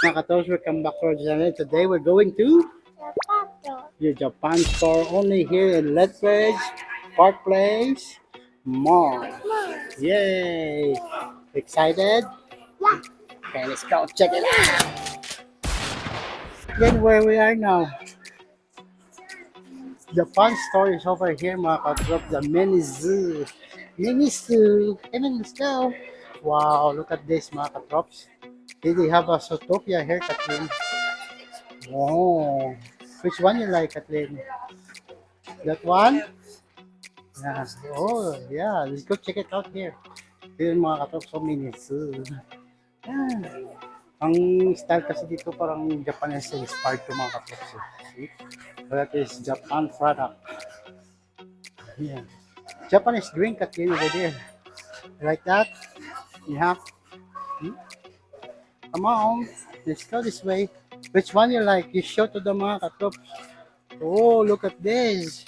Nakatos, welcome back to our channel. Today we're going to the Japan store only here in Lethbridge Park Place Mall. Yay! Excited? Okay, let's go check it out. Then where we are now. Japan store is over here, mga katrop. The mini zoo. Mini zoo. Come on, let's go. Wow, look at this, mga katrops. Did they have a Zootopia here, Kathleen? Oh, which one you like, Kathleen? That one? Yeah. Oh, yeah. Let's go check it out here. Here mga katrop, so mini zoo. Yeah. Ang style kasi dito parang Japanese inspired to mga katrop. See? So that is Japan product. Yeah. Japanese drink, Kathleen, over there. You like that? Yeah. Hmm? Come on. Let's go this way. Which one you like? You show to the mga katrop. Oh, look at this.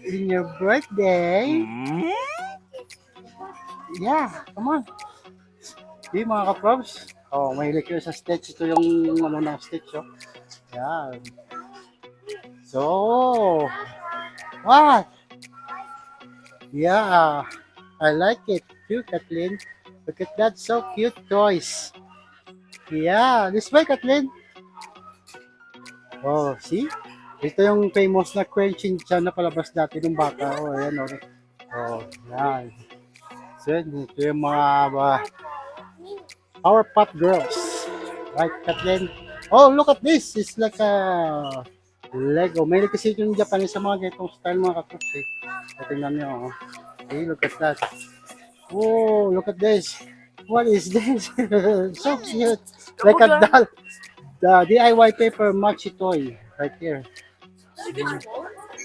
In your birthday. Yeah, come on. Di mga kaprobs. Oh, mahilig kayo sa stitch. Ito yung ano ng stitch, oh. Yan. So, what? Yeah, I like it too, Kathleen. Look at that, so cute toys. Yeah, this way, Kathleen. Oh, see? Ito yung famous na quenching siya na palabas dati ng bata. Oh, ayan, oh. Oh, yan. So, ito yung mga Powerpuff Girls. Right, Kathleen? Oh, look at this. It's like a Lego. May kasi yung Japanese sa mga ganitong style, mga katrops, eh. Tingnan nyo, oh. Okay, look at that. Oh, look at this. What is this? So cute. Like a doll. The DIY paper maxi toy. Right here.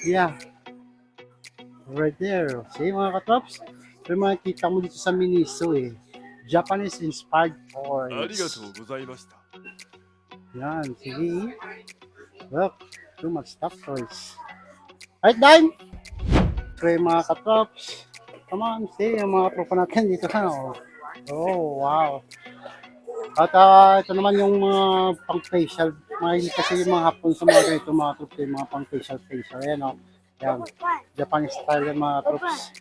Yeah. Right there. See, mga katrops? Ito yung makikita mo dito sa Miniso, eh. Japanese inspired toys. Yan, sige. Look, too much stuff toys. Right, Dan? Okay, mga katrops. Come on, see, yung mga tropa natin dito. Oh, wow. At ito naman yung mga pang-facial. Mahilig kasi yung mga hapon sa mga ganito, mga trops, yung mga pang-facial. Ayan, oh. Yan. Japanese style yung mga troops.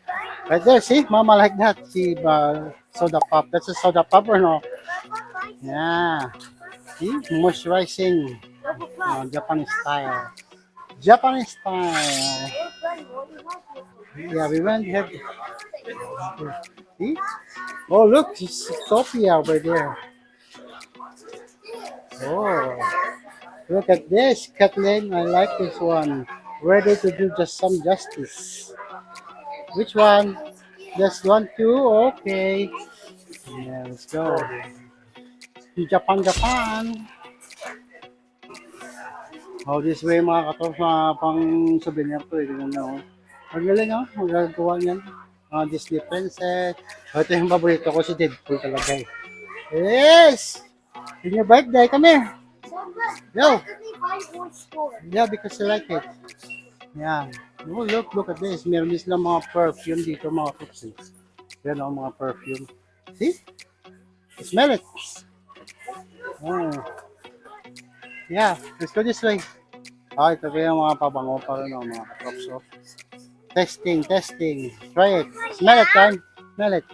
Right there, see? Mama like that. See, soda pop. That's a soda pop or no? Yeah. See? Moisturizing. Japanese style. Japanese style. Yeah, we went to have... See? Oh, look. It's Sophia over there. Oh. Look at this, Kathleen. I like this one. Ready to do just some justice. Which one? Just one, two? Okay. Yeah, let's go. Japan. Oh, this way mga katos, pang souvenir to. Tingnan nyo. Ang galing, oh. Magagawa niyan. Disney princess. Ito yung paborito ko, si Deadpool talaga, eh. Yes! In your birthday, come here. Go. Yeah, because you like it. Yeah. Oh, look at this. Meron din silang mga perfume dito, mga kups. Yan, oh, mga perfume. See? Smell it. Oh. Yeah, let's go this way. Ah, ito pa yung mga pabango pa rin, oh, mga kups. Oh. Testing. Try it. Smell it, Tan. Smell it.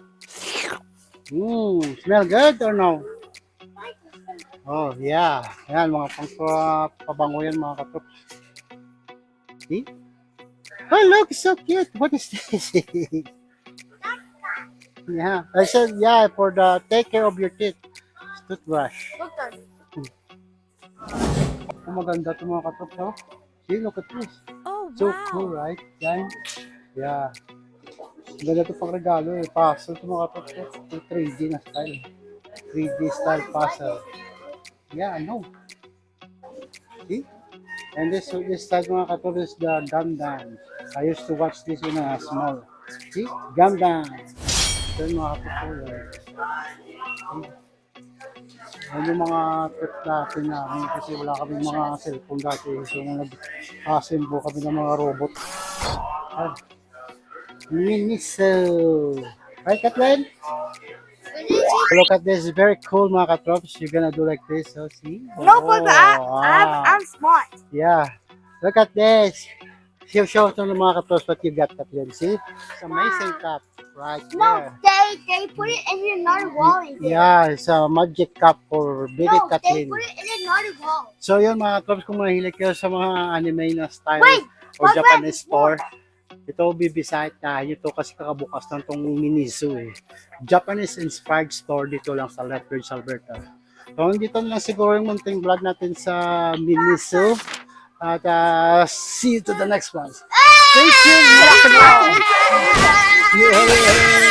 Smell good or no? Oh, yeah. Yan, mga pabango yan, mga kups. See? Oh, look, so cute. What is this? Yeah, I said, yeah, for the take care of your teeth. Toothbrush. Oh, maganda ito mga katrops, oh. See, look at this. Oh, So wow. cool, right? Yan. Yeah. Maganda ito pang regalo, eh. Puzzle ito mga katrops, oh. 3D na style. 3D style puzzle. Yeah, I know. See? And this type mga katulad is the Gundam. I used to watch this when I was small. See? Gundam. Ito yung mga katulad. Yan yung mga trip natin namin kasi wala kaming mga cellphone dati. So, nag-assemble kami ng mga robot. Ah, Miniso. Right, Kathleen? Look at this. Very cool, mga katrops. You're gonna do like this. So, see? No, but Wow. I'm smart. Yeah. Look at this. Show to the mga katrops what you got, Kathleen. See? It's amazing cup right No, there. they put it in another wall. Yeah, it's a magic cup for Baby No, they Kathleen. put it in another wall. So yun mga katrops, kung mahilig kayo sa mga anime na style Wait, or wait, Japanese wait. store, ito bibisahit tayo to kasi kakabukas ng tong Miniso eh. Japanese inspired store dito lang sa Lethbridge, Alberta. So dito lang siguro yung munting vlog natin sa Miniso. At see you to the next one. Stay tuned! Rock and roll! Yeah.